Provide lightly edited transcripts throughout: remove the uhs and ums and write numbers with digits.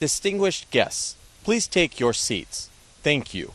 Distinguished guests, please take your seats. Thank you.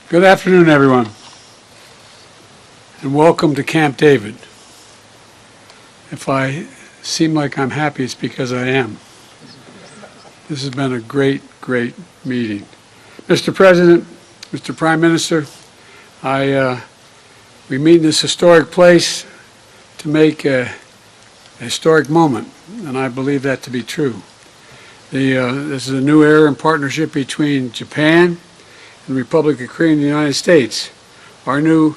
Good afternoon, everyone, and welcome to Camp David. If I seem like I'm happy, it's because I am. This has been a great, great meeting. Mr. President, Mr. Prime Minister, we meet in this historic place to make a historic moment, and I believe that to be true. This is a new era in partnership between Japan and the Republic of Korea and the United States. Our new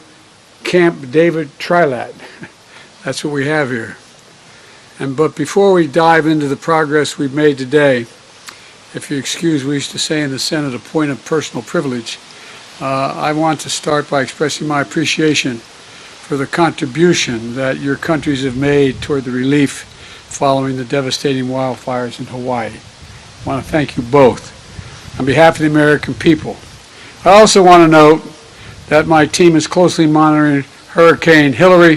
Camp David Trilat. That's what we have here. But before we dive into the progress we've made today, if you excuse, we used to say in the Senate, a point of personal privilege, I want to start by expressing my appreciation for the contribution that your countries have made toward the relief following the devastating wildfires in Hawaii. I want to thank you both on behalf of the American people. I also want to note that my team is closely monitoring Hurricane Hillary,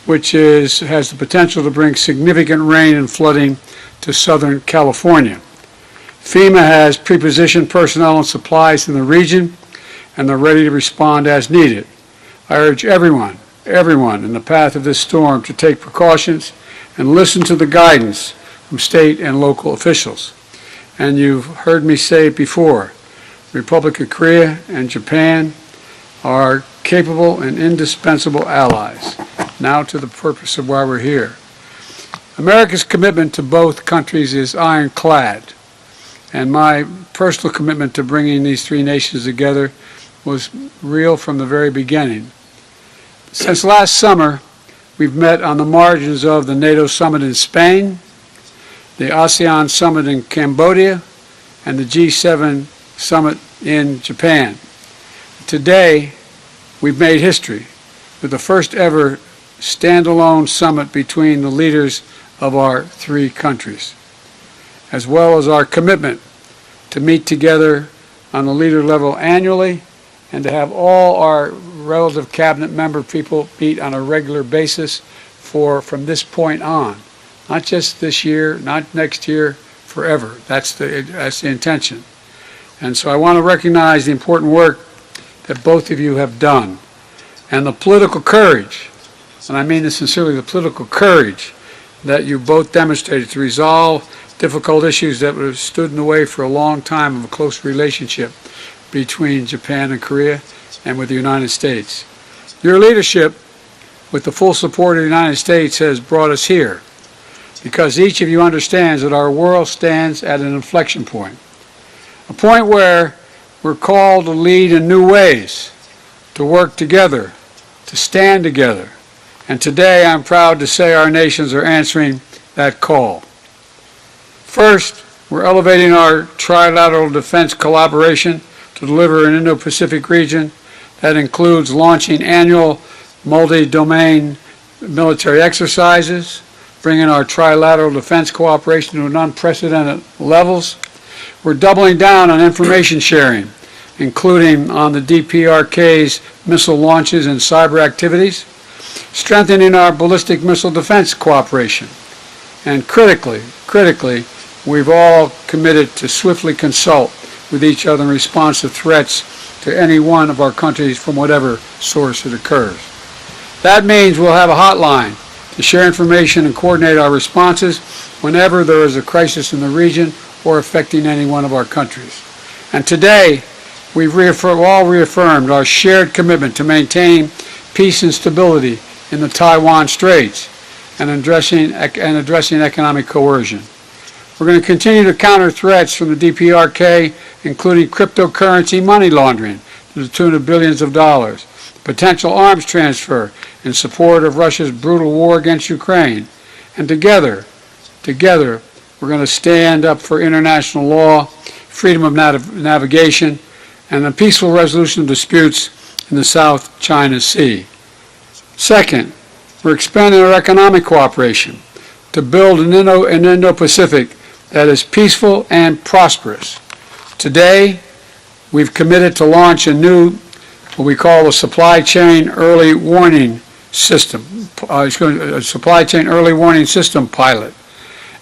which has the potential to bring significant rain and flooding to Southern California. FEMA has prepositioned personnel and supplies in the region, and they're ready to respond as needed. I urge everyone in the path of this storm to take precautions and listen to the guidance from state and local officials. And you've heard me say it before, the Republic of Korea and Japan are capable and indispensable allies. Now to the purpose of why we're here. America's commitment to both countries is ironclad, and my personal commitment to bringing these three nations together was real from the very beginning. Since last summer, we've met on the margins of the NATO summit in Spain, the ASEAN summit in Cambodia, and the G7 summit in Japan. Today, we've made history with the first ever standalone summit between the leaders of our three countries, as well as our commitment to meet together on the leader level annually and to have all our relative cabinet member people meet on a regular basis from this point on. Not just this year, not next year, forever. That's the intention. And so I want to recognize the important work that both of you have done and the political courage, and I mean this sincerely, the political courage that you both demonstrated to resolve difficult issues that have stood in the way for a long time of a close relationship between Japan and Korea and with the United States. Your leadership, with the full support of the United States, has brought us here because each of you understands that our world stands at an inflection point. A point where we're called to lead in new ways, to work together, to stand together. And today I'm proud to say our nations are answering that call. First, we're elevating our trilateral defense collaboration to deliver an Indo-Pacific region that includes launching annual multi-domain military exercises, bringing our trilateral defense cooperation to unprecedented levels. We're doubling down on information sharing, including on the DPRK's missile launches and cyber activities, strengthening our ballistic missile defense cooperation, and critically, we've all committed to swiftly consult with each other in response to threats to any one of our countries from whatever source it occurs. That means we'll have a hotline to share information and coordinate our responses whenever there is a crisis in the region or affecting any one of our countries. And today, we've all reaffirmed our shared commitment to maintain peace and stability in the Taiwan Straits and addressing economic coercion. We're going to continue to counter threats from the DPRK, including cryptocurrency money laundering to the tune of billions of dollars, potential arms transfer in support of Russia's brutal war against Ukraine. And together, we're going to stand up for international law, freedom of navigation, and the peaceful resolution of disputes in the South China Sea. Second, we're expanding our economic cooperation to build an Indo-Pacific that is peaceful and prosperous. Today, we've committed to launch a new, what we call a supply chain early warning system, a supply chain early warning system pilot,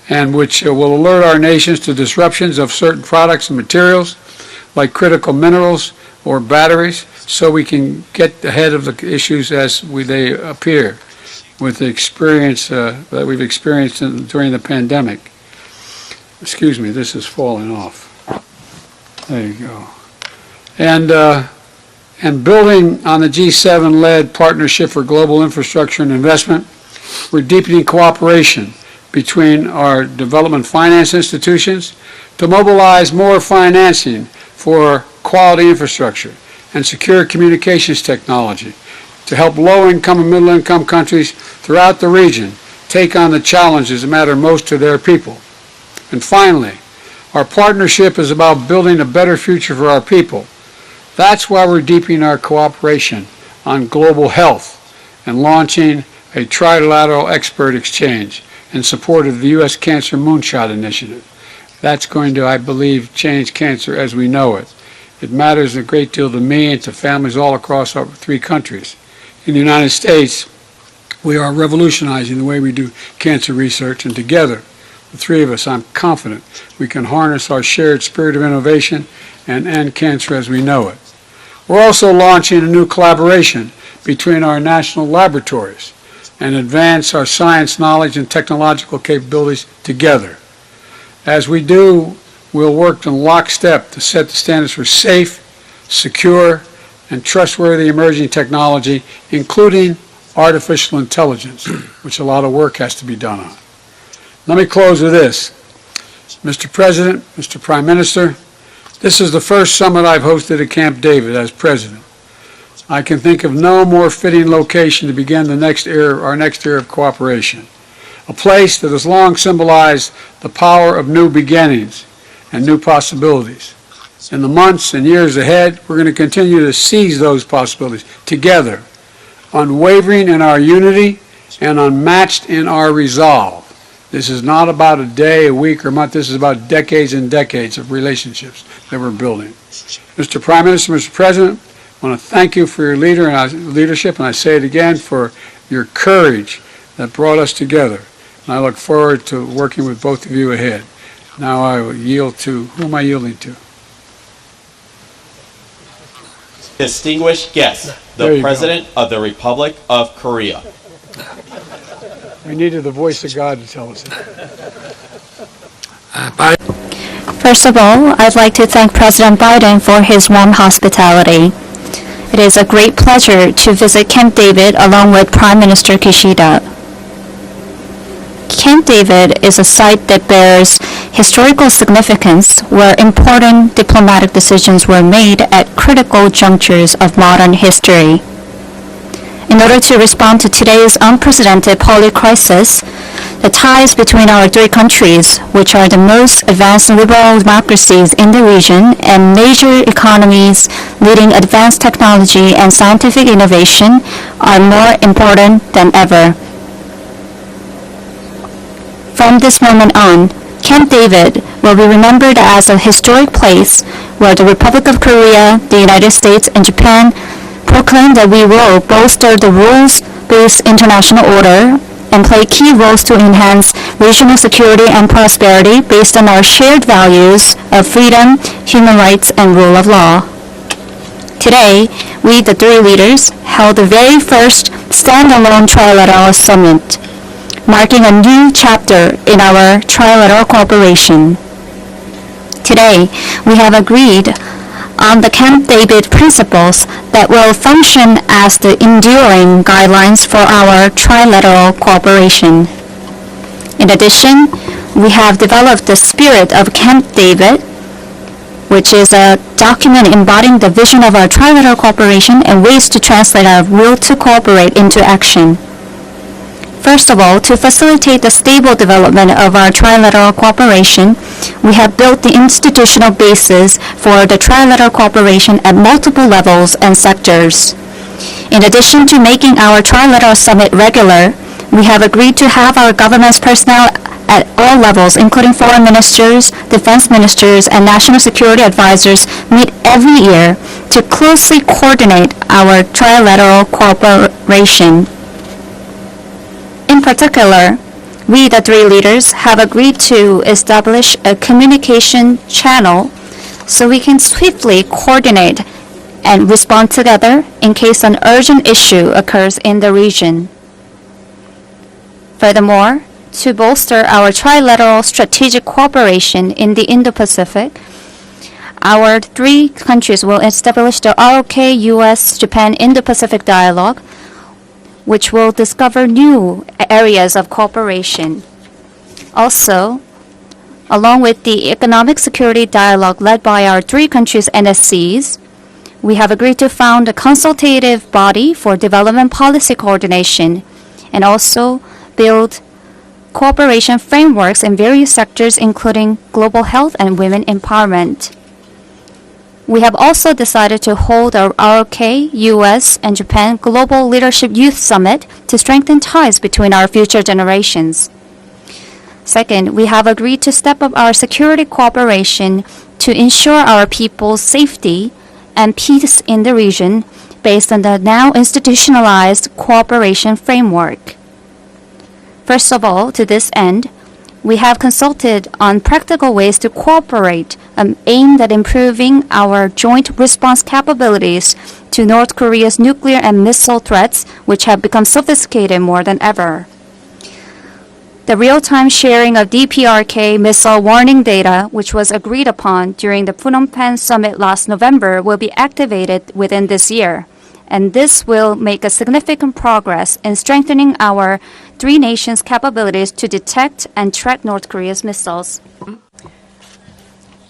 and which will alert our nations to disruptions of certain products and materials like critical minerals or batteries, so we can get ahead of the issues as they appear with the experience that we've experienced during the pandemic. Excuse me, this is falling off. There you go. And building on the G7-led Partnership for Global Infrastructure and Investment, we're deepening cooperation between our development finance institutions to mobilize more financing for quality infrastructure and secure communications technology to help low-income and middle-income countries throughout the region take on the challenges that matter most to their people. And finally, our partnership is about building a better future for our people. That's why we're deepening our cooperation on global health and launching a trilateral expert exchange in support of the U.S. Cancer Moonshot Initiative. That's going to, I believe, change cancer as we know it. It matters a great deal to me and to families all across our 3 countries. In the United States, we are revolutionizing the way we do cancer research, and together, the 3 of us, I'm confident we can harness our shared spirit of innovation and end cancer as we know it. We're also launching a new collaboration between our national laboratories and advance our science knowledge and technological capabilities together. As we do, we'll work in lockstep to set the standards for safe, secure, and trustworthy emerging technology, including artificial intelligence, which a lot of work has to be done on. Let me close with this. Mr. President, Mr. Prime Minister, this is the first summit I've hosted at Camp David as President. I can think of no more fitting location to begin our next era of cooperation, a place that has long symbolized the power of new beginnings and new possibilities. In the months and years ahead, we're going to continue to seize those possibilities together, unwavering in our unity and unmatched in our resolve. This is not about a day, a week, or a month. This is about decades and decades of relationships that we're building. Mr. Prime Minister, Mr. President, I want to thank you for your leadership, and I say it again, for your courage that brought us together. And I look forward to working with both of you ahead. Now I will yield to, who am I yielding to? Distinguished guest, the President of the Republic of Korea. We needed the voice of God to tell us that. First of all, I'd like to thank President Biden for his warm hospitality. It is a great pleasure to visit Camp David along with Prime Minister Kishida. Camp David is a site that bears historical significance where important diplomatic decisions were made at critical junctures of modern history. In order to respond to today's unprecedented public crisis, the ties between our 3 countries, which are the most advanced liberal democracies in the region and major economies leading advanced technology and scientific innovation, are more important than ever. From this moment on, Camp David will be remembered as a historic place where the Republic of Korea, the United States, and Japan proclaim that we will bolster the rules-based international order and play key roles to enhance regional security and prosperity based on our shared values of freedom, human rights, and rule of law. Today, we, the 3 leaders, held the very first standalone trilateral summit marking a new chapter in our trilateral cooperation. Today, we have agreed on the Camp David principles that will function as the enduring guidelines for our trilateral cooperation. In addition, we have developed the spirit of Camp David, which is a document embodying the vision of our trilateral cooperation and ways to translate our will to cooperate into action. First of all, to facilitate the stable development of our trilateral cooperation, we have built the institutional basis for the trilateral cooperation at multiple levels and sectors. In addition to making our trilateral summit regular, we have agreed to have our government's personnel at all levels, including foreign ministers, defense ministers, and national security advisors, meet every year to closely coordinate our trilateral cooperation. In particular, we, the three leaders, have agreed to establish a communication channel so we can swiftly coordinate and respond together in case an urgent issue occurs in the region. Furthermore, to bolster our trilateral strategic cooperation in the Indo-Pacific, our three countries will establish the ROK U.S.-Japan Indo-Pacific Dialogue, which will discover new areas of cooperation. Also, along with the economic security dialogue led by our three countries' NSCs, we have agreed to found a consultative body for development policy coordination and also build cooperation frameworks in various sectors, including global health and women empowerment. We have also decided to hold our ROK, US, and Japan Global Leadership Youth Summit to strengthen ties between our future generations. Second, we have agreed to step up our security cooperation to ensure our people's safety and peace in the region based on the now institutionalized cooperation framework. First of all, to this end, we have consulted on practical ways to cooperate aimed at improving our joint response capabilities to North Korea's nuclear and missile threats, which have become sophisticated more than ever. The real-time sharing of DPRK missile warning data, which was agreed upon during the Phnom Penh summit last November, will be activated within this year. And this will make a significant progress in strengthening our three nations' capabilities to detect and track North Korea's missiles.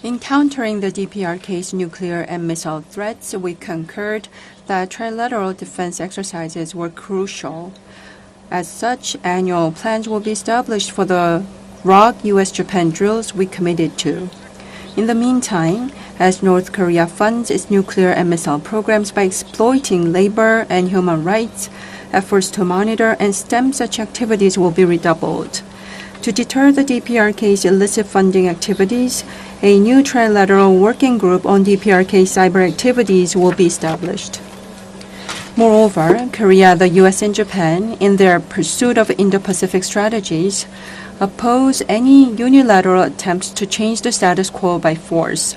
In countering the DPRK's nuclear and missile threats, we concurred that trilateral defense exercises were crucial. As such, annual plans will be established for the ROK US-Japan drills we committed to. In the meantime, as North Korea funds its nuclear and missile programs by exploiting labor and human rights, efforts to monitor and stem such activities will be redoubled. To deter the DPRK's illicit funding activities, a new trilateral working group on DPRK cyber activities will be established. Moreover, Korea, the US, and Japan, in their pursuit of Indo-Pacific strategies, oppose any unilateral attempts to change the status quo by force.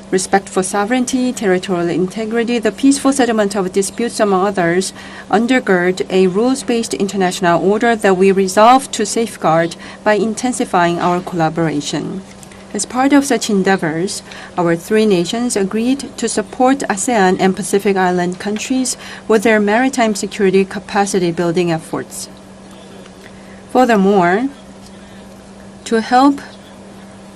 Respect for sovereignty, territorial integrity, the peaceful settlement of disputes, among others, undergird a rules-based international order that we resolve to safeguard by intensifying our collaboration. As part of such endeavors, our three nations agreed to support ASEAN and Pacific Island countries with their maritime security capacity building efforts. Furthermore, to help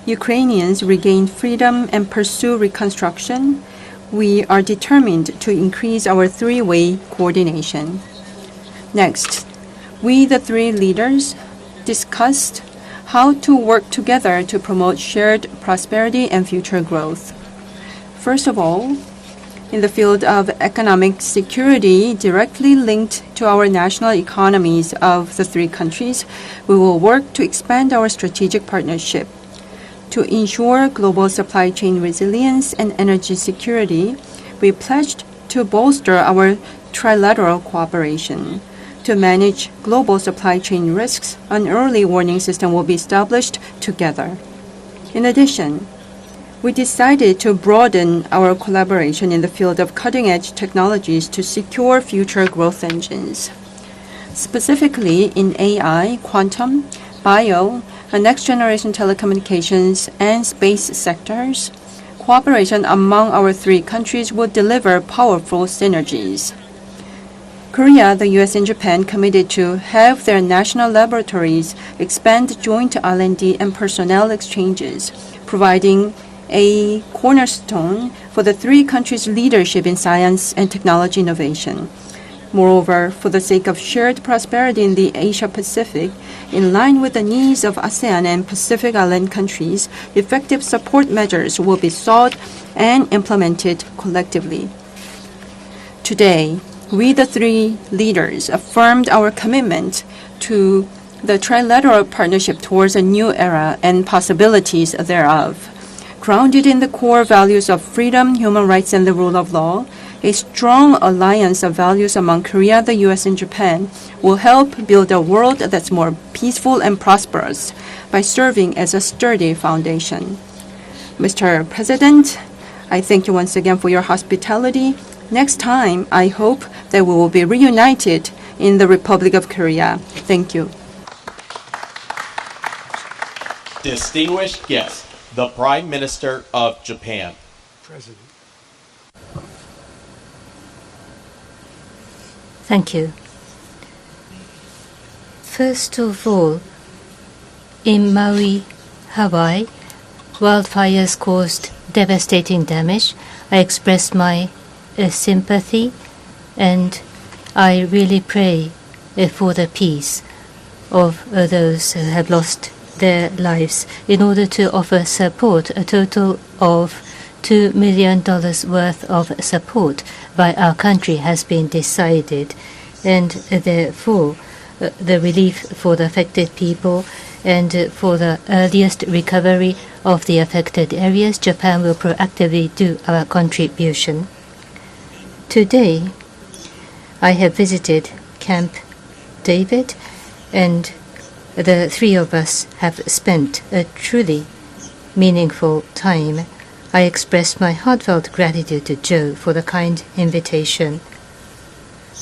Ukrainians regain freedom and pursue reconstruction, we are determined to increase our three-way coordination. Next, we, the three leaders, discussed how to work together to promote shared prosperity and future growth. First of all, in the field of economic security directly linked to our national economies of the three countries, we will work to expand our strategic partnership. To ensure global supply chain resilience and energy security, we pledged to bolster our trilateral cooperation. To manage global supply chain risks, an early warning system will be established together. In addition, we decided to broaden our collaboration in the field of cutting-edge technologies to secure future growth engines. specifically in AI, quantum, bio, and next-generation telecommunications and space sectors. Cooperation among our three countries will deliver powerful synergies. Korea, the U.S., and Japan committed to have their national laboratories expand joint R&D and personnel exchanges, providing a cornerstone for the three countries' leadership in science and technology innovation. Moreover, for the sake of shared prosperity in the Asia-Pacific, in line with the needs of ASEAN and Pacific Island countries, effective support measures will be sought and implemented collectively. Today, we, the three leaders, affirmed our commitment to the trilateral partnership towards a new era and possibilities thereof. Grounded in the core values of freedom, human rights, and the rule of law, a strong alliance of values among Korea, the U.S., and Japan will help build a world that's more peaceful and prosperous by serving as a sturdy foundation. Mr. President, I thank you once again for your hospitality. Next time, I hope that we will be reunited in the Republic of Korea. Thank you. Distinguished guests, the Prime Minister of Japan. President. Thank you. First of all, in Maui, Hawaii, wildfires caused devastating damage. I express my sympathy, and I really pray for the peace of those who have lost their lives. In order to offer support, a total of $2 million worth of support by our country has been decided, and therefore the relief for the affected people and for the earliest recovery of the affected areas, Japan will proactively do our contribution. Today, I have visited Camp David, and the three of us have spent a truly meaningful time. I express my heartfelt gratitude to Joe for the kind invitation.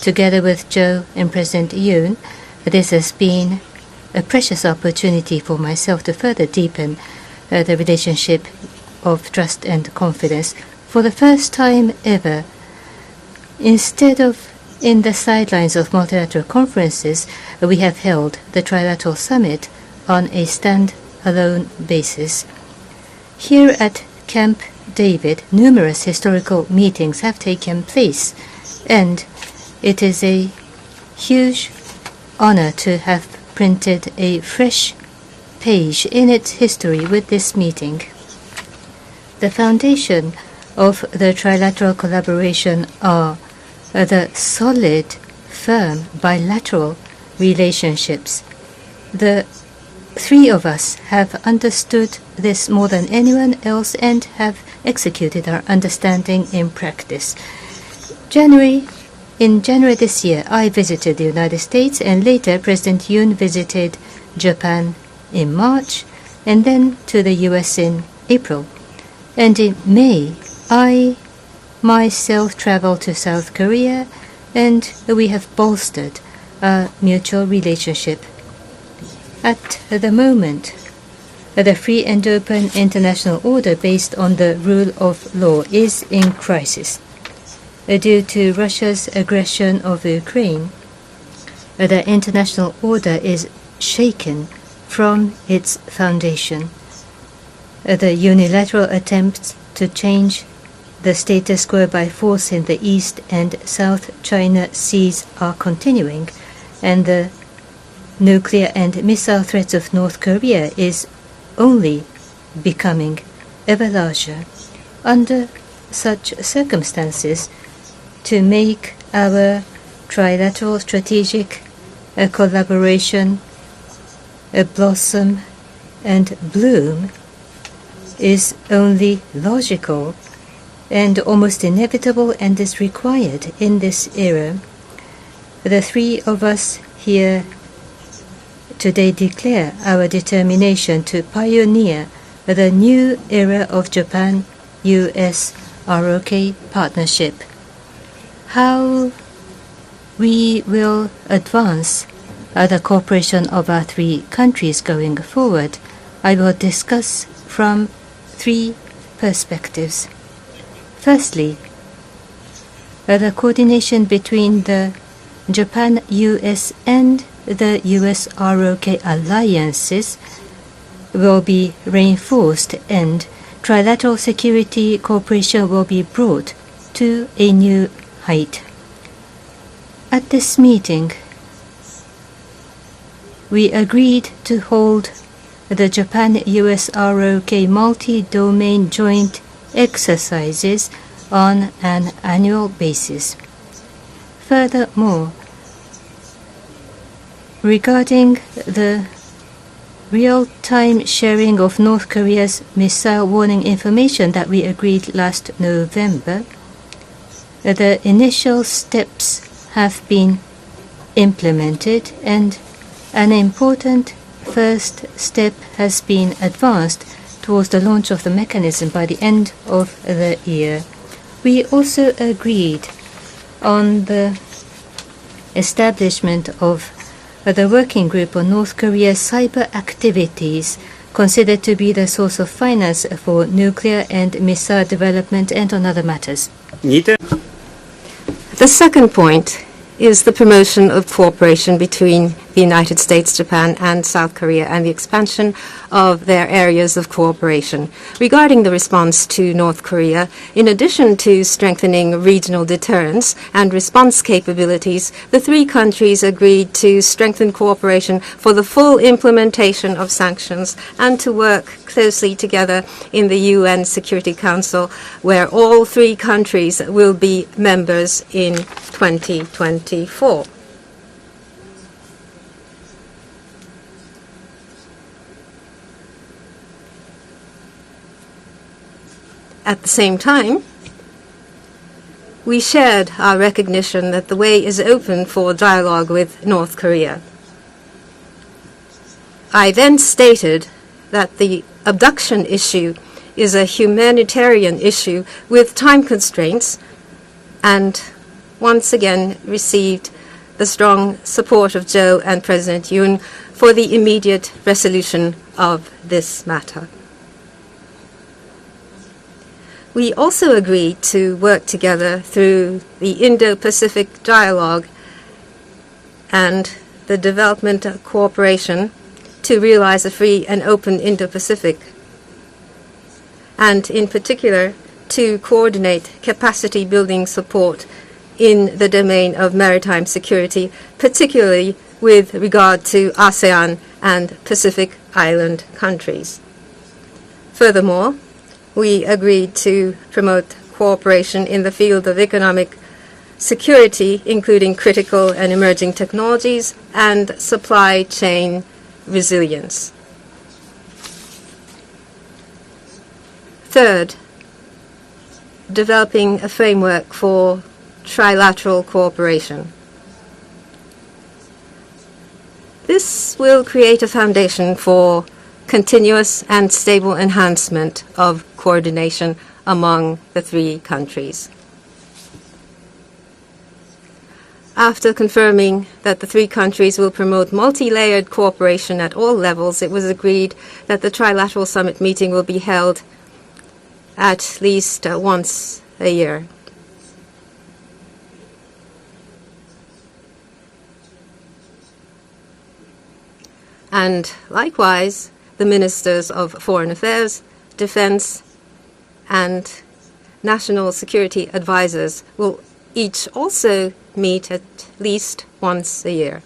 Together with Joe and President Yoon, this has been a precious opportunity for myself to further deepen the relationship of trust and confidence. For the first time ever, instead of in the sidelines of multilateral conferences, we have held the Trilateral Summit on a stand-alone basis. Here at Camp David, numerous historical meetings have taken place, and it is a huge honor to have printed a fresh page in its history with this meeting. The foundation of the trilateral collaboration are the solid, firm, bilateral relationships. The three of us have understood this more than anyone else and have executed our understanding in practice. In January this year, I visited the United States, and later President Yoon visited Japan in March, and then to the US in April. And in May, I myself traveled to South Korea, and we have bolstered our mutual relationship. At the moment, the free and open international order based on the rule of law is in crisis. Due to Russia's aggression of Ukraine, the international order is shaken from its foundation. The unilateral attempts to change the status quo by force in the East and South China Seas are continuing, and the nuclear and missile threats of North Korea is only becoming ever larger. Under such circumstances, to make our trilateral strategic collaboration blossom and bloom is only logical and almost inevitable, and is required in this era. The three of us here today declare our determination to pioneer the new era of Japan-US ROK partnership. How we will advance the cooperation of our three countries going forward. I will discuss from three perspectives. Firstly, the coordination between the Japan-US and the US-ROK alliances will be reinforced and trilateral security cooperation will be brought to a new height. At this meeting, we agreed to hold the Japan-US-ROK multi-domain joint exercises on an annual basis. Furthermore, regarding the real-time sharing of North Korea's missile warning information that we agreed last November, the initial steps have been implemented and an important first step has been advanced towards the launch of the mechanism by the end of the year. We also agreed on the establishment of the working group on North Korea's cyber activities considered to be the source of finance for nuclear and missile development and on other matters. The second point is the promotion of cooperation between the United States, Japan, and South Korea, and the expansion of their areas of cooperation. Regarding the response to North Korea, in addition to strengthening regional deterrence and response capabilities, the three countries agreed to strengthen cooperation for the full implementation of sanctions and to work closely together in the UN Security Council, where all three countries will be members in 2024. At the same time, we shared our recognition that the way is open for dialogue with North Korea. I then stated that the abduction issue is a humanitarian issue with time constraints, and once again received the strong support of Joe and President Yoon for the immediate resolution of this matter. We also agreed to work together through the Indo-Pacific Dialogue and the development of cooperation to realize a free and open Indo-Pacific, and in particular to coordinate capacity building support in the domain of maritime security, particularly with regard to ASEAN and Pacific Island countries. Furthermore, we agreed to promote cooperation in the field of economic security, including critical and emerging technologies and supply chain resilience. Third, developing a framework for trilateral cooperation. This will create a foundation for continuous and stable enhancement of coordination among the three countries. After confirming that the three countries will promote multi-layered cooperation at all levels, it was agreed that the trilateral summit meeting will be held at least once a year. And likewise, the ministers of foreign affairs, defense, and national security advisors will each also meet at least once a year.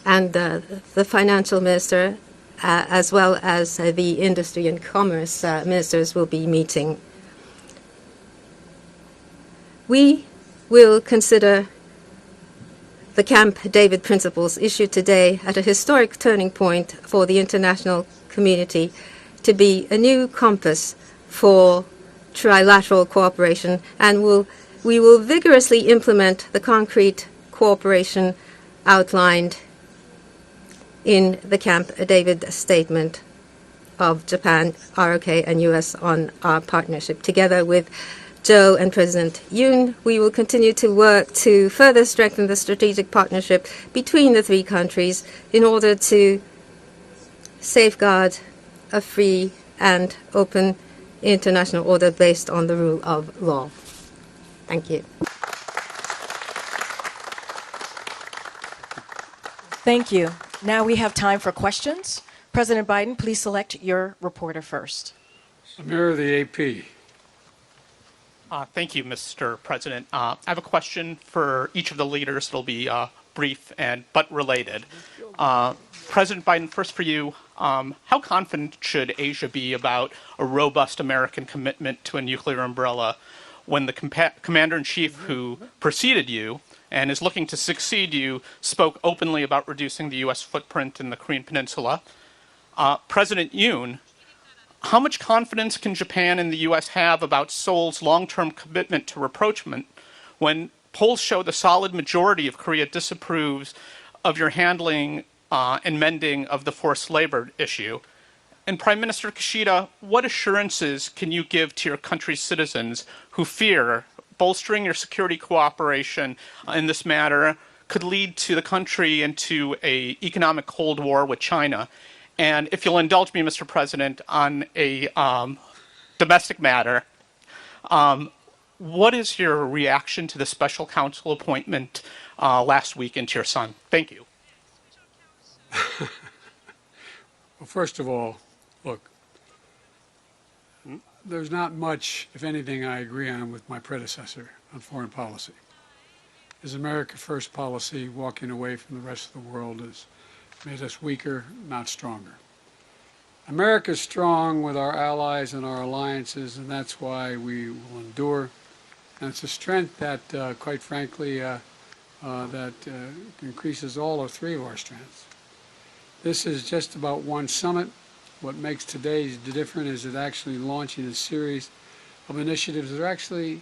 And the financial minister, as well as the industry and commerce ministers, will be meeting. We will consider the Camp David principles issued today at a historic turning point for the international community to be a new compass for trilateral cooperation, and we will vigorously implement the concrete cooperation outlined in the Camp David statement of Japan, ROK, and US on our partnership, together with Joe and President Yoon, we will continue to work to further strengthen the strategic partnership between the three countries in order to safeguard a free and open international order based on the rule of law. Thank you. Thank you. Now we have time for questions. President Biden, please select your reporter first. Amir, the AP. Thank you, Mr. President. I have a question for each of the leaders. It'll be brief but related. President Biden, first for you, how confident should Asia be about a robust American commitment to a nuclear umbrella when the commander-in-chief who preceded you and is looking to succeed you spoke openly about reducing the U.S. footprint in the Korean Peninsula? President Yoon, how much confidence can Japan and the U.S. have about Seoul's long-term commitment to rapprochement when polls show the solid majority of Korea disapproves of your handling and mending of the forced labor issue? And Prime Minister Kishida, what assurances can you give to your country's citizens who fear bolstering your security cooperation in this matter could lead to the country into an economic Cold War with China? And if you'll indulge me, Mr. President, on a domestic matter, what is your reaction to the special counsel appointment last week into your son? Thank you. Well, first of all, look, there's not much, if anything, I agree on with my predecessor on foreign policy. His America First policy, walking away from the rest of the world, has made us weaker, not stronger. America's strong with our allies and our alliances, and that's why we will endure. And it's a strength that, quite frankly, that increases all or three of our strengths. This is just about one summit. What makes today different is it actually launching a series of initiatives that are actually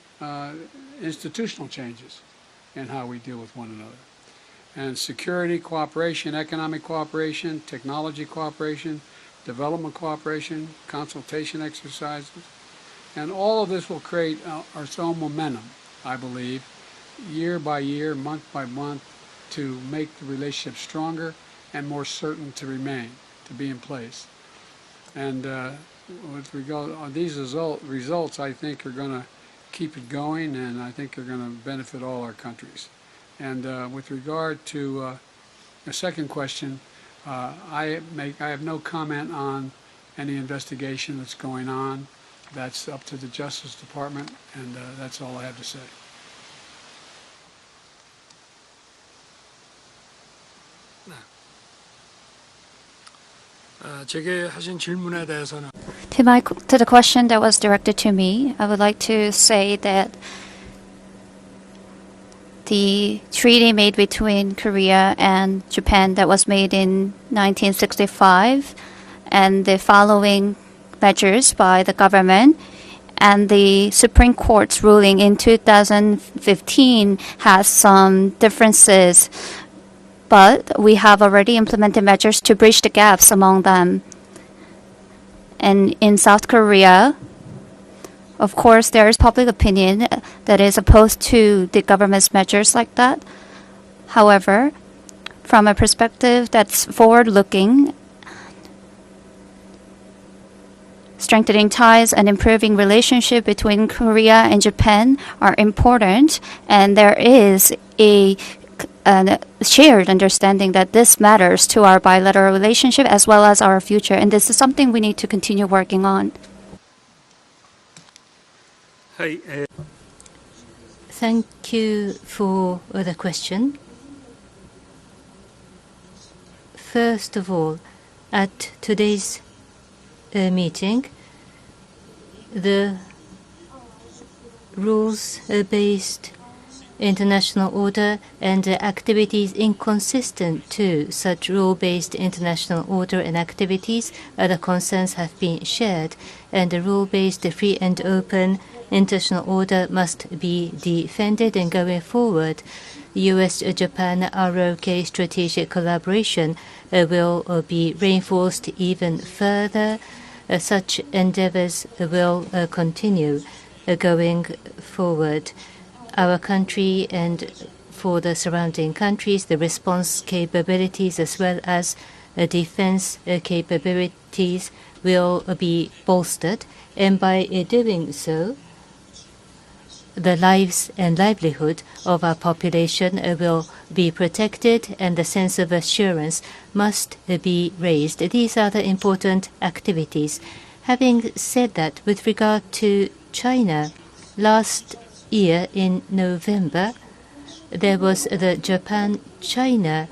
institutional changes in how we deal with one another. And security cooperation, economic cooperation, technology cooperation, development cooperation, consultation exercises, and all of this will create its own momentum, I believe, year by year, month by month, to make the relationship stronger and more certain to remain, to be in place. And with regard to these results, I think are going to keep it going, and I think are going to benefit all our countries. And with regard to the second question, I have no comment on any investigation that's going on. That's up to the Justice Department, and that's all I have to say. 제게 하신 질문에 대해서는 To the question that was directed to me, I would like to say that the treaty made between Korea and Japan that was made in 1965 and the following measures by the government and the Supreme Court's ruling in 2015 has some differences, but we have already implemented measures to bridge the gaps among them. And in South Korea, of course, there is public opinion that is opposed to the government's measures like that. However, from a perspective that's forward-looking, strengthening ties and improving relationship between Korea and Japan are important, and there is a shared understanding that this matters to our bilateral relationship as well as our future, and this is something we need to continue working on. Thank you for the question. First of all, at today's meeting, the rules-based international order and activities inconsistent to such rule-based international order and activities, the concerns have been shared, and the rule-based free and open international order must be defended. And going forward, U.S.-Japan ROK strategic collaboration will be reinforced even further. Such endeavors will continue. going forward. Our country and for the surrounding countries, the response capabilities as well as defense capabilities will be bolstered. And by doing so, the lives and livelihood of our population will be protected and the sense of assurance must be raised. These are the important activities. Having said that, with regard to China, last year in November, there was the Japan-China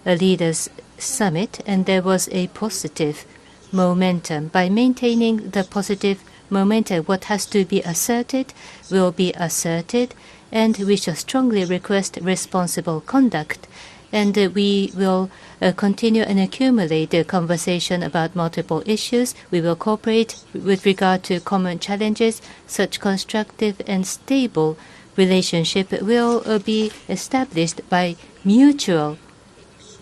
Leaders Summit, and there was a positive momentum. By maintaining the positive momentum, what has to be asserted will be asserted, and we shall strongly request responsible conduct. And we will continue and accumulate the conversation about multiple issues. We will cooperate with regard to common challenges. Such constructive and stable relationship will be established by mutual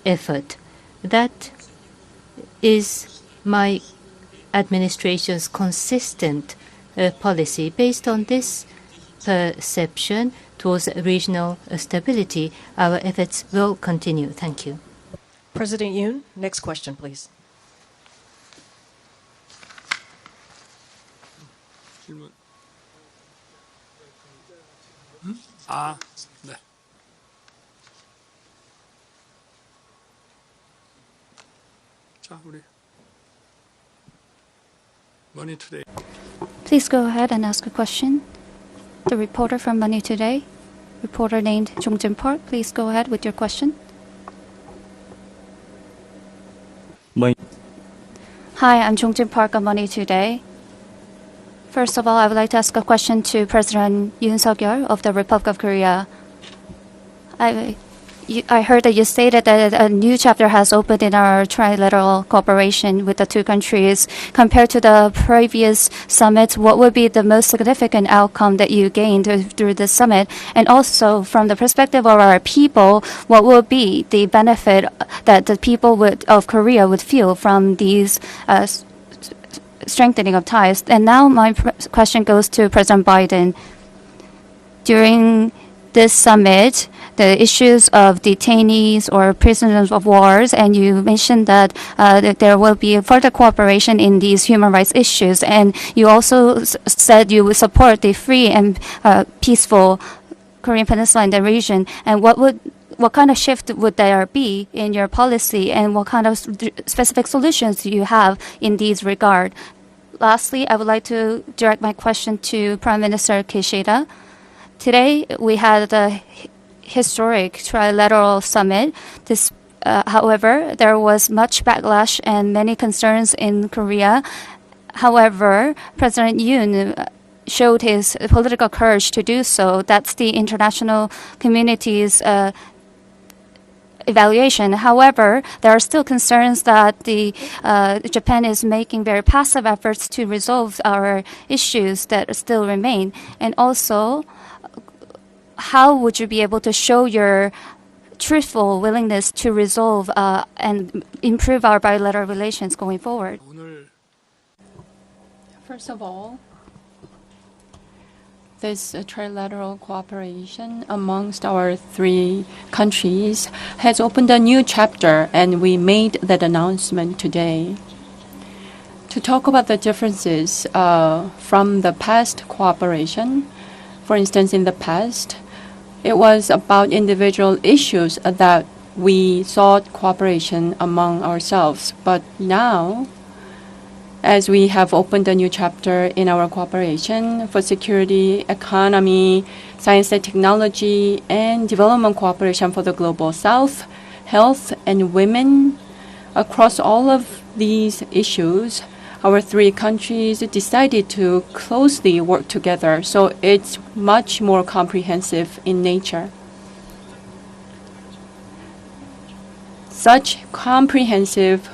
effort. That is my administration's consistent policy. Based on this perception towards regional stability, our efforts will continue. Thank you. President Yoon, next question, please. 질문. 아, 네. 자, 우리 Money Today. Please go ahead and ask a question. The reporter from Money Today, reporter named Jongjin Park, please go ahead with your question. Hi, I'm Jongjin Park of Money Today. First of all, I would like to ask a question to President Yoon Suk-yeol of the Republic of Korea. I heard that you stated that a new chapter has opened in our trilateral cooperation with the two countries. Compared to the previous summit, what would be the most significant outcome that you gained through the summit? And also, from the perspective of our people, what will be the benefit that the people of Korea would feel from these strengthening of ties? And now my question goes to President Biden. During this summit, the issues of detainees or prisoners of wars, and you mentioned that there will be further cooperation in these human rights issues, and you also said you would support the free and peaceful Korean Peninsula in the region. And what kind of shift would there be in your policy, and what kind of specific solutions do you have in these regard? Lastly, I would like to direct my question to Prime Minister Kishida. Today, we had a historic trilateral summit. However, there was much backlash and many concerns in Korea. However, President Yoon showed his political courage to do so. That's the international community's evaluation. However, there are still concerns that Japan is making very passive efforts to resolve our issues that still remain. And also, how would you be able to show your truthful willingness to resolve and improve our bilateral relations going forward? First of all, this trilateral cooperation amongst our three countries has opened a new chapter, and we made that announcement today. To talk about the differences from the past cooperation, for instance, in the past, it was about individual issues that we sought cooperation among ourselves. But now, as we have opened a new chapter in our cooperation for security, economy, science and technology, and development cooperation for the Global South, health, and women, across all of these issues, our three countries decided to closely work together, so it's much more comprehensive in nature. Such comprehensive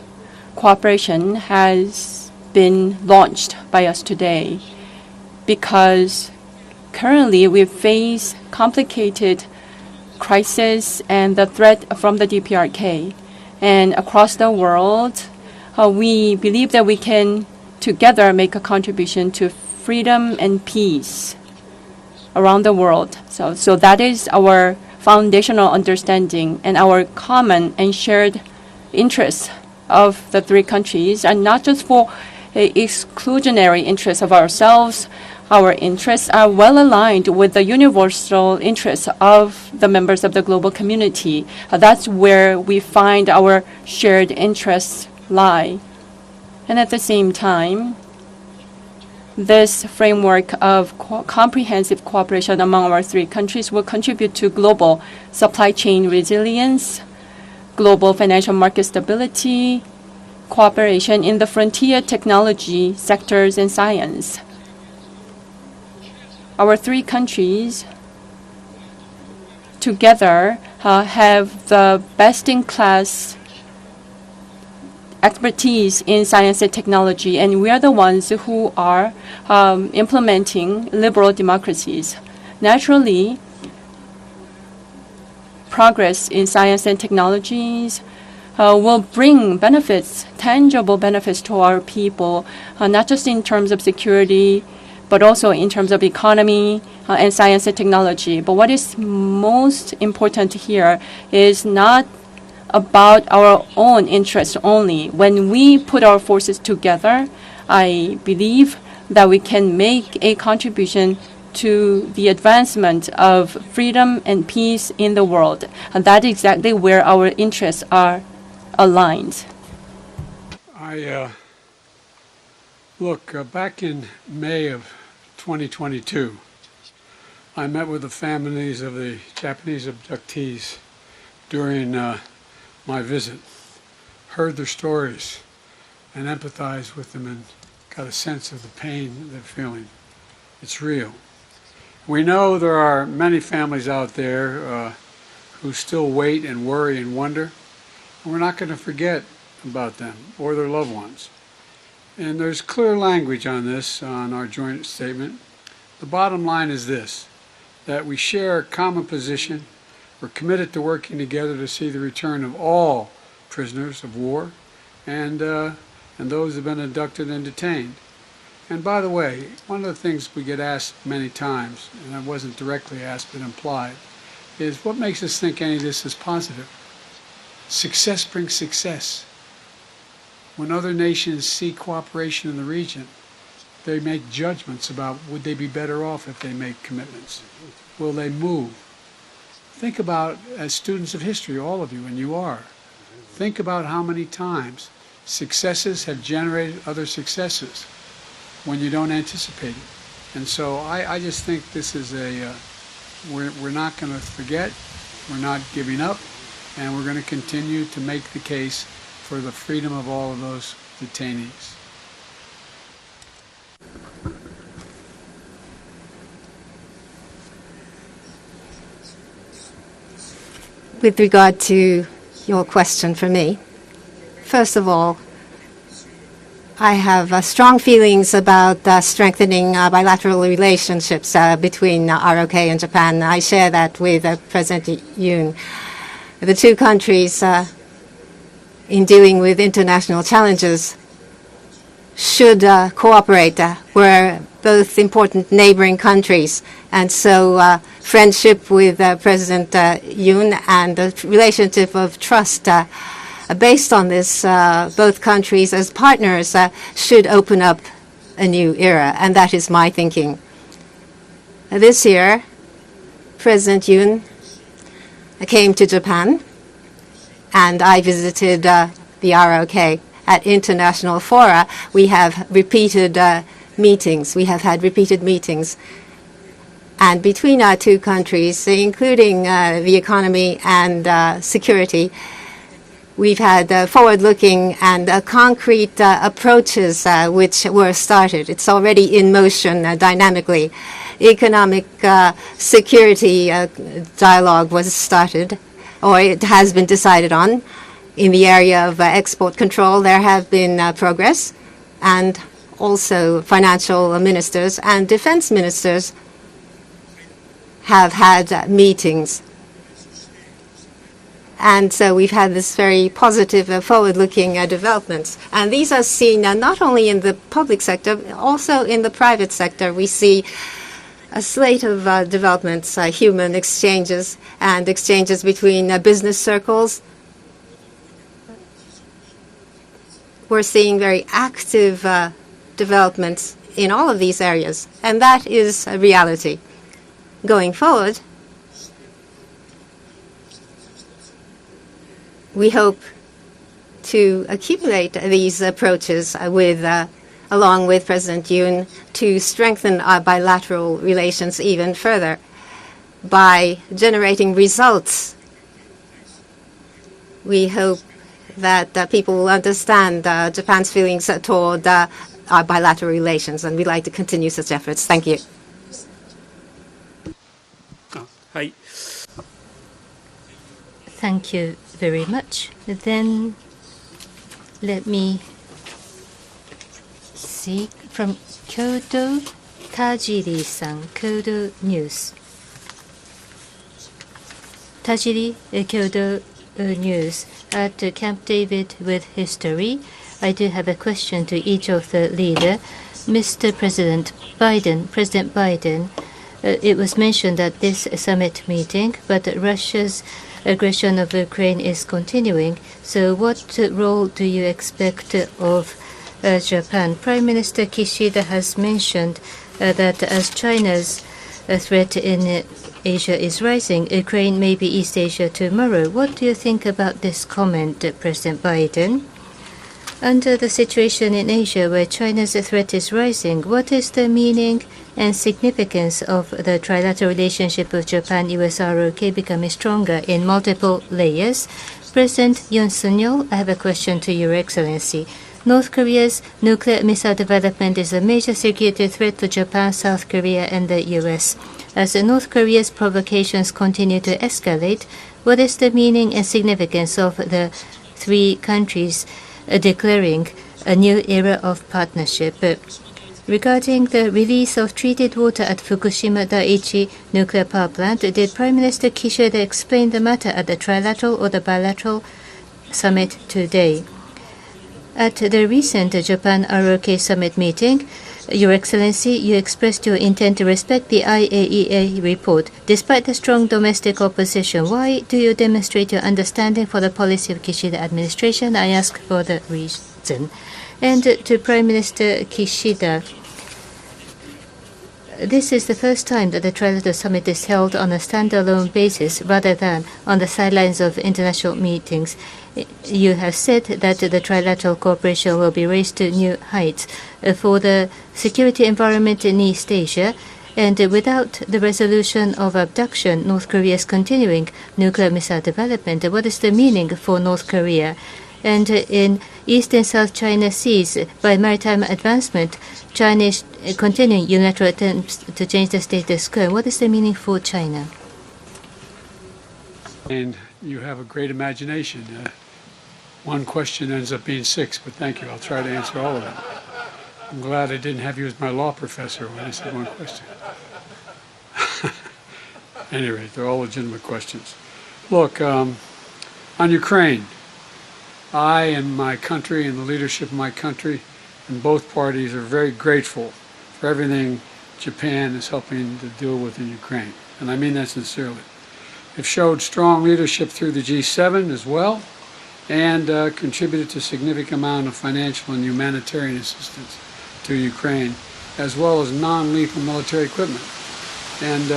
cooperation has been launched by us today because currently we face complicated crisis and the threat from the DPRK. And across the world, we believe that we can together make a contribution to freedom and peace around the world. So that is our foundational understanding and our common and shared interests of the three countries, and not just for exclusionary interests of ourselves. Our interests are well aligned with the universal interests of the members of the global community. That's where we find our shared interests lie. And at the same time, this framework of comprehensive cooperation among our three countries will contribute to global supply chain resilience, global financial market stability, cooperation in the frontier technology sectors and science. Our three countries together have the best-in-class expertise in science and technology, and we are the ones who are implementing liberal democracies. Naturally, progress in science and technologies will bring benefits, tangible benefits to our people, not just in terms of security, but also in terms of economy and science and technology. But what is most important here is not about our own interests only. When we put our forces together, I believe that we can make a contribution to the advancement of freedom and peace in the world. And that is exactly where our interests are aligned. Look, back in May of 2022, I met with the families of the Japanese abductees during my visit, heard their stories, and empathized with them and got a sense of the pain they're feeling. It's real. We know there are many families out there who still wait and worry and wonder, and we're not going to forget about them or their loved ones. And there's clear language on this, on our joint statement. The bottom line is this, that we share a common position. We're committed to working together to see the return of all prisoners of war and those who have been abducted and detained. And by the way, one of the things we get asked many times, and I wasn't directly asked but implied, is what makes us think any of this is positive? Success brings success. When other nations see cooperation in the region, they make judgments about would they be better off if they make commitments? Will they move? Think about, as students of history, all of you, and you are, think about how many times successes have generated other successes when you don't anticipate it. And so I just think this is we're not going to forget, we're not giving up, and we're going to continue to make the case for the freedom of all of those detainees. With regard to your question for me, first of all, I have strong feelings about strengthening bilateral relationships between ROK and Japan. I share that with President Yoon. The two countries, in dealing with international challenges, should cooperate. We're both important neighboring countries, and so friendship with President Yoon and the relationship of trust based on this, both countries as partners should open up a new era, and that is my thinking. This year, President Yoon came to Japan, and I visited the ROK. At international fora, we have repeated meetings. We have had repeated meetings. And between our two countries, including the economy and security, we've had forward-looking and concrete approaches which were started. It's already in motion dynamically. Economic security dialogue was started, or it has been decided on. In the area of export control, there have been progress, and also financial ministers and defense ministers have had meetings. And so we've had this very positive, forward-looking developments. And these are seen not only in the public sector, but also in the private sector. We see a slate of developments, human exchanges and exchanges between business circles. We're seeing very active developments in all of these areas, and that is a reality. Going forward, we hope to accumulate these approaches along with President Yoon to strengthen our bilateral relations even further by generating results. We hope that people will understand Japan's feelings toward our bilateral relations, and we'd like to continue such efforts. Thank you. Hi. Thank you very much. Then let me see from Kyoto, Tajiri-san, Kyoto News. Tajiri, Kyoto News. At Camp David with history, I do have a question to each of the leader. Mr. President Biden, it was mentioned at this summit meeting, but Russia's aggression of Ukraine is continuing. So what role do you expect of Japan? Prime Minister Kishida has mentioned that as China's threat in Asia is rising, Ukraine may be East Asia tomorrow. What do you think about this comment, President Biden? Under the situation in Asia where China's threat is rising, what is the meaning and significance of the trilateral relationship of Japan-US ROK becoming stronger in multiple layers? President Yoon, I have a question to Your Excellency. North Korea's nuclear missile development is a major security threat to Japan, South Korea, and the US. As North Korea's provocations continue to escalate, what is the meaning and significance of the three countries declaring a new era of partnership? Regarding the release of treated water at Fukushima Daiichi nuclear power plant, did Prime Minister Kishida explain the matter at the trilateral or the bilateral summit today? At the recent Japan ROK summit meeting, Your Excellency, you expressed your intent to respect the IAEA report. Despite the strong domestic opposition, why do you demonstrate your understanding for the policy of Kishida administration? I ask for the reason. And to Prime Minister Kishida, this is the first time that the Trilateral Summit is held on a standalone basis rather than on the sidelines of international meetings. You have said that the trilateral cooperation will be raised to new heights for the security environment in East Asia. And without the resolution of abduction, North Korea is continuing nuclear missile development. What is the meaning for North Korea? And in East and South China Seas, by maritime advancement, China is continuing unilateral attempts to change the status quo. What is the meaning for China? And you have a great imagination. One question ends up being six, but thank you. I'll try to answer all of them. I'm glad I didn't have you as my law professor when I said one question. At any rate, they're all legitimate questions. Look, on Ukraine, I and my country and the leadership of my country and both parties are very grateful for everything Japan is helping to deal with in Ukraine. And I mean that sincerely. They've showed strong leadership through the G7 as well, and contributed to a significant amount of financial and humanitarian assistance to Ukraine, as well as non-lethal military equipment. And,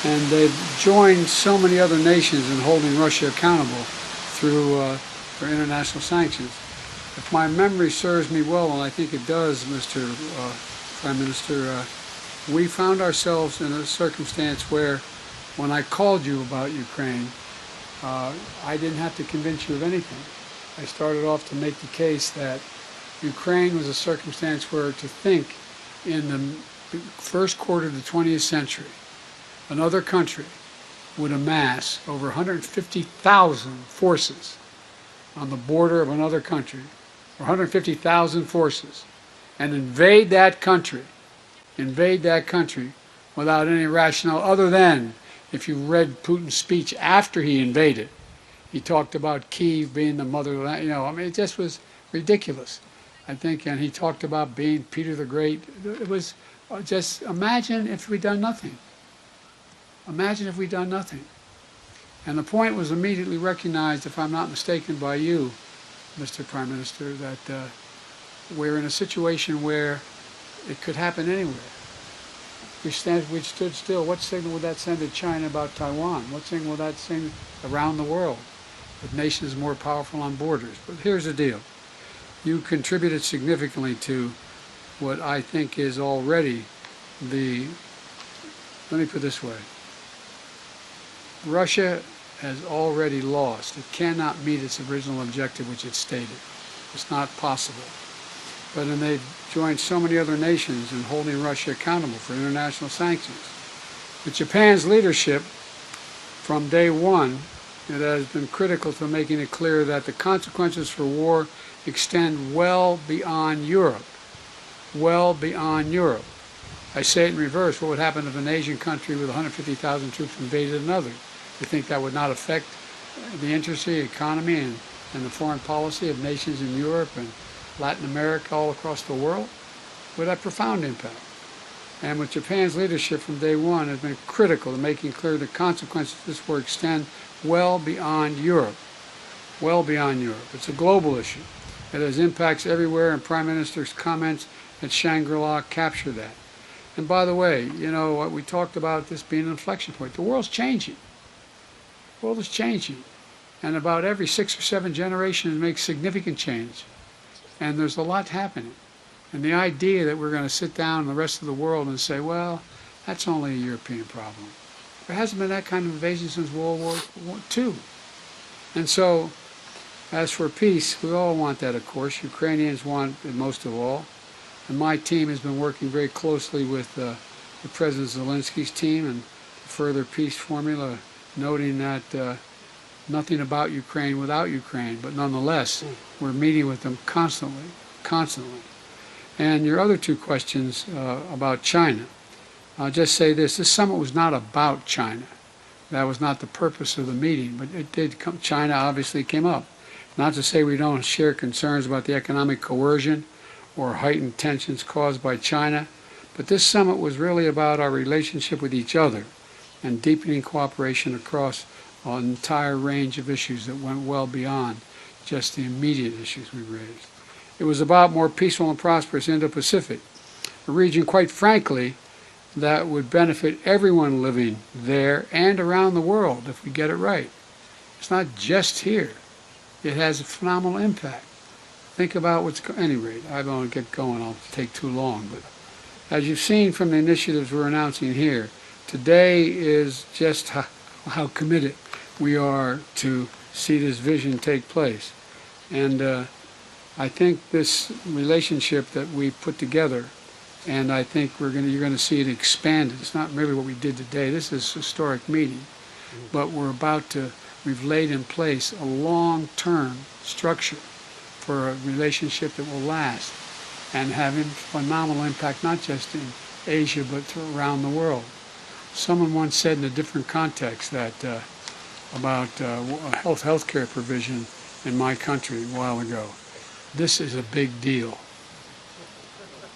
and they've joined so many other nations in holding Russia accountable through for international sanctions. If my memory serves me well, and I think it does, Mr. Prime Minister, we found ourselves in a circumstance where when I called you about Ukraine, I didn't have to convince you of anything. I started off to make the case that Ukraine was a circumstance where to think in the first quarter of the 20th century, another country would amass over 150,000 forces on the border of another country, or 150,000 forces, and invade that country without any rationale other than If you read Putin's speech after he invaded, he talked about Kyiv being the motherland. It just was ridiculous. I think, and he talked about being Peter the Great. It was just, imagine if we'd done nothing. Imagine if we'd done nothing. And the point was immediately recognized, if I'm not mistaken, by you, Mr. Prime Minister, that we're in a situation where it could happen anywhere. We stood still. What signal would that send to China about Taiwan? What signal would that send around the world with nations more powerful on borders? But here's the deal. You contributed significantly to what I think is already let me put it this way. Russia has already lost. It cannot meet its original objective, which it stated. It's not possible. But then they've joined so many other nations in holding Russia accountable for international sanctions. With Japan's leadership, from day one, it has been critical to making it clear that the consequences for war extend well beyond Europe. Well beyond Europe. I say it in reverse. What would happen if an Asian country with 150,000 troops invaded another? You think that would not affect the industry, economy, and the foreign policy of nations in Europe and Latin America, all across the world? Would have profound impact. And with Japan's leadership from day one has been critical to making clear the consequences of this war extend well beyond Europe. Well beyond Europe. It's a global issue. It has impacts everywhere, and Prime Minister's comments at Shangri-La capture that. And by the way, what we talked about this being an inflection point. The world's changing. The world is changing. And about every 6 or 7 generations it makes significant change. And there's a lot happening. And the idea that we're going to sit down in the rest of the world and say, well, that's only a European problem. There hasn't been that kind of invasion since World War II. And so, as for peace, we all want that, of course. Ukrainians want it most of all. And my team has been working very closely with the President Zelensky's team and the further peace formula, noting that nothing about Ukraine without Ukraine, but nonetheless, we're meeting with them constantly. And your other 2 questions about China, I'll just say this summit was not about China. That was not the purpose of the meeting, but it did come, China obviously came up. Not to say we don't share concerns about the economic coercion or heightened tensions caused by China, but this summit was really about our relationship with each other and deepening cooperation across an entire range of issues that went well beyond just the immediate issues we raised. It was about more peaceful and prosperous Indo-Pacific, a region, quite frankly, that would benefit everyone living there and around the world if we get it right. It's not just here. It has a phenomenal impact. Think about at any rate, I won't get going, I'll take too long, but as you've seen from the initiatives we're announcing here, today is just how committed we are to see this vision take place. And I think this relationship that we put together, and I think you're going to see it expanded. It's not merely what we did today. This is a historic meeting, but we've laid in place a long-term structure for a relationship that will last and have phenomenal impact not just in Asia but around the world. Someone once said in a different context that about healthcare provision in my country a while ago. This is a big deal.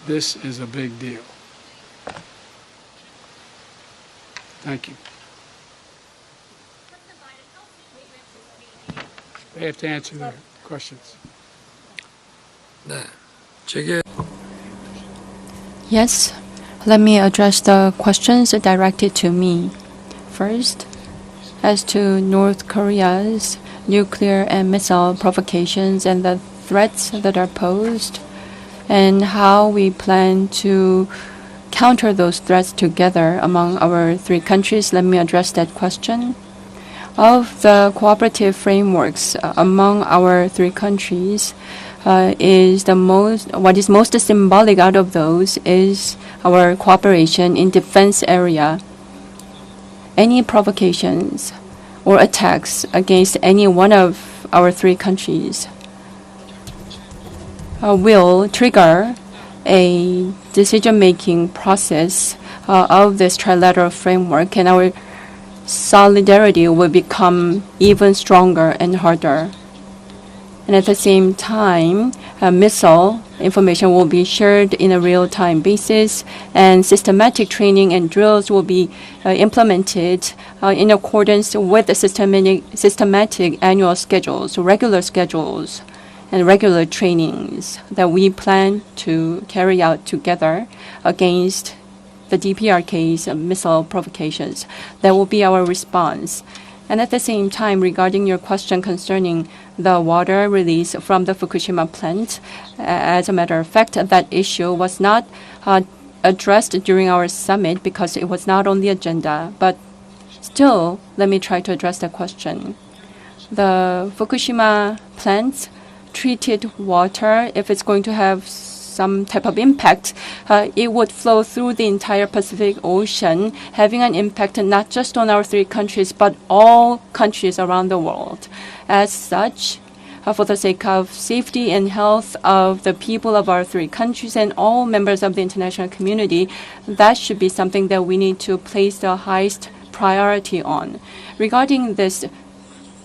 This is a big deal. Thank you. They have to answer their questions. 네, 제게 Yes, let me address the questions directed to me. First, as to North Korea's nuclear and missile provocations and the threats that are posed, and how we plan to counter those threats together among our 3 countries, let me address that question. Of the cooperative frameworks among our 3 countries, what is most symbolic out of those is our cooperation in defense area. Any provocations or attacks against any one of our 3 countries will trigger a decision-making process of this trilateral framework, and our solidarity will become even stronger and harder. And at the same time, missile information will be shared in a real-time basis, and systematic training and drills will be implemented in accordance with the systematic annual schedules, regular schedules, and regular trainings that we plan to carry out together against the DPRK's missile provocations. That will be our response. And at the same time, regarding your question concerning the water release from the Fukushima plant, as a matter of fact, that issue was not addressed during our summit because it was not on the agenda. But still, let me try to address the question. The Fukushima plant's treated water, if it's going to have some type of impact, it would flow through the entire Pacific Ocean, having an impact not just on our three countries, but all countries around the world. As such, for the sake of safety and health of the people of our three countries and all members of the international community, that should be something that we need to place the highest priority on. Regarding this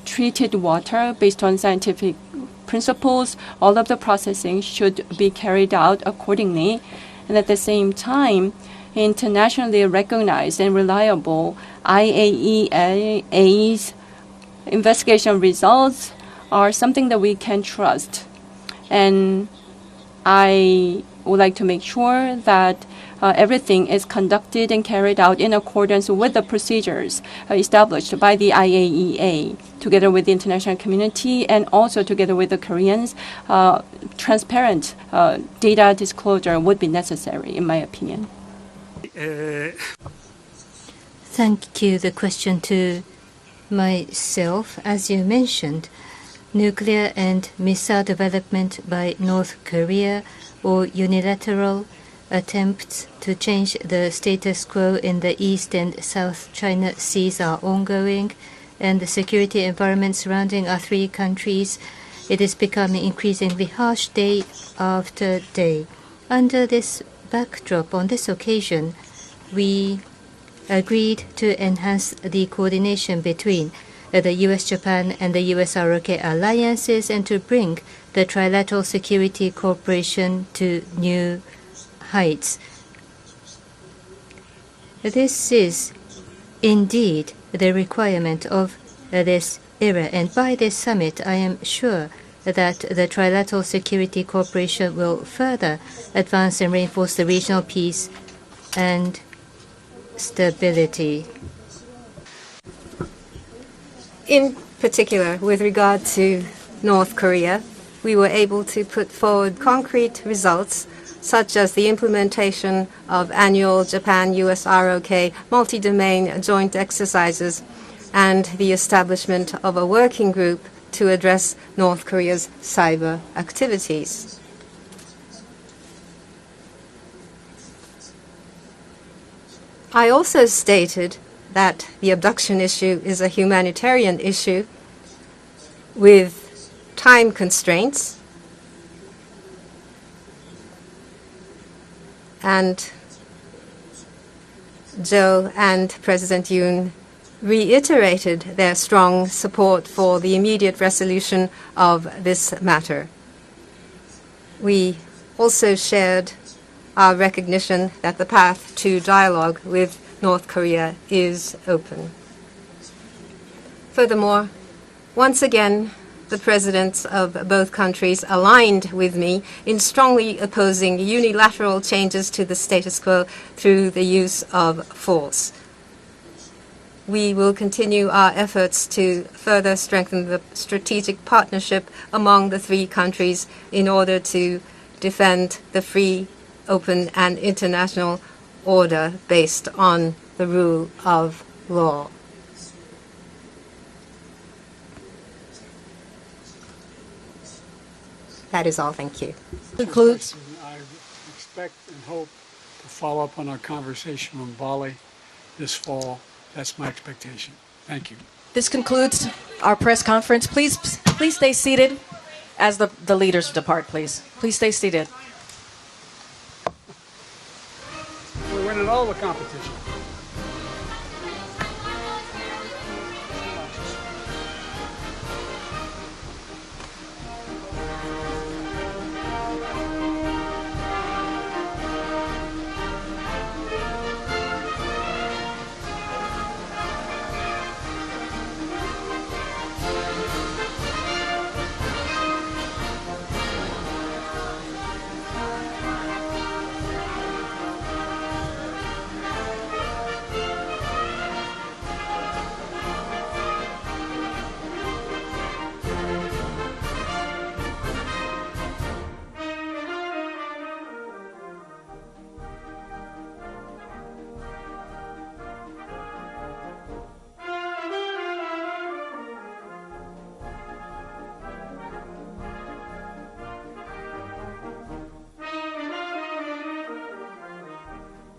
treated water, based on scientific principles, all of the processing should be carried out accordingly. And at the same time, internationally recognized and reliable IAEA's investigation results are something that we can trust. And I would like to make sure that everything is conducted and carried out in accordance with the procedures established by the IAEA, together with the international community and also together with the Koreans. Transparent data disclosure would be necessary, in my opinion. Thank you. The question to myself, as you mentioned, nuclear and missile development by North Korea or unilateral attempts to change the status quo in the East and South China Seas are ongoing, and the security environment surrounding our three countries, it is becoming increasingly harsh day after day. Under this backdrop, on this occasion, we agreed to enhance the coordination between the U.S.-Japan and the U.S.-ROK alliances and to bring the trilateral security cooperation to new heights. This is indeed the requirement of this era, and by this summit, I am sure that the trilateral security cooperation will further advance and reinforce the regional peace and stability. In particular, with regard to North Korea, we were able to put forward concrete results such as the implementation of annual Japan-US ROK multi-domain joint exercises and the establishment of a working group to address North Korea's cyber activities. I also stated that the abduction issue is a humanitarian issue with time constraints, and Joe and President Yoon reiterated their strong support for the immediate resolution of this matter. We also shared our recognition that the path to dialogue with North Korea is open. Furthermore, once again, the presidents of both countries aligned with me in strongly opposing unilateral changes to the status quo through the use of force. We will continue our efforts to further strengthen the strategic partnership among the three countries in order to defend the free, open, and international order based on the rule of law. That is all. Thank you. Concludes. I expect and hope to follow up on our conversation on Bali this fall. That's my expectation. Thank you. This concludes our press conference. Please stay seated as the leaders depart, please. Please stay seated. We're winning all the competitions.